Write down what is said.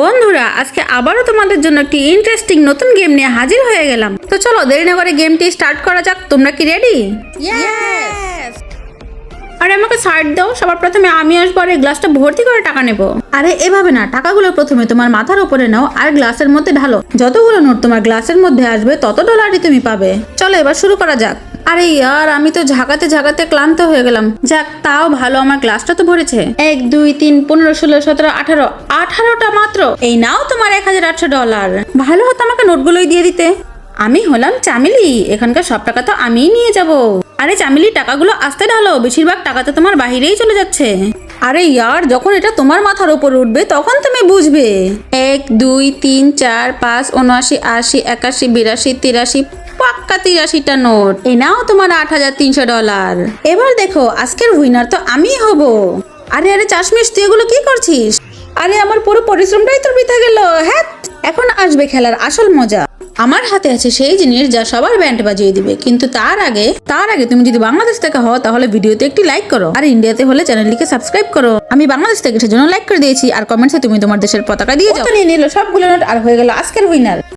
বন্ধুরা, আজকে আবারও তোমাদের জন্য একটি ইন্টারেস্টিং নতুন গেম নিয়ে হাজির হয়ে গেলাম। তো চলো দেরি না করে গেমটি স্টার্ট করা যাক। তোমরা কি রেডি? আরে আমাকে সাইড দাও। সবার প্রথমে আমি আসবো আর এই গ্লাসটা ভর্তি করে টাকা নেবো। আরে এভাবে না, টাকাগুলো প্রথমে তোমার মাথার উপরে নাও আর গ্লাসের মধ্যে ঢালো। যতগুলো নোট তোমার গ্লাসের মধ্যে আসবে তত ডলারই তুমি পাবে। চলো এবার শুরু করা যাক। আরে ইয়ার, আমি তো ঝাঁকাতে ঝাঁকাতে ক্লান্ত হয়ে গেলাম। যাক, তাও ভালো, আমার গ্লাসটা তো ভরেছে। 1 2 3 15 16 17 18 18টা মাত্র। এই নাও তোমার $1800। ভালো হতো আমাকে নোটগুলোই দিয়ে দিতে। আমি হলাম চামেলি, এখানকার সব টাকা তো আমিই নিয়ে যাব। আরে চামেলি, টাকাগুলো আস্তে ঢালো, বেশিরভাগ টাকা তো তোমার বাহিরেই চলে যাচ্ছে। আরে ইয়ার, যখন এটা তোমার মাথার উপর উঠবে তখন তুমি বুঝবে। 1 2 3 4 5 79 80 81 82 83, পাক্কা 83টা নোট। এই নাও তোমার $8300। এবার দেখো, আজকের উইনার তো আমিই হব। আরে আরে চাশমিশ, তুই এগুলো কি করছিস? আরে আমার পুরো পরিশ্রমটাই তোর বৃথা গেল। হ্যাঁ, এখন আসবে খেলার আসল মজা। আমার হাতে আছে সেই জিনিস যা সবার ব্যান্ড বাজিয়ে দিবে। কিন্তু তার আগে তুমি যদি বাংলাদেশ থেকে হও তাহলে ভিডিওতে একটি লাইক করো, আর ইন্ডিয়াতে হলে চ্যানেলটিকে সাবস্ক্রাইব করো। আমি বাংলাদেশ থেকে সেজন্য লাইক করে দিয়েছি, আর কমেন্টসে তুমি তোমার দেশের পতাকা দিয়ে যাও। নিয়ে নিল সবগুলো নোট আর হয়ে গেল আজকের উইনার।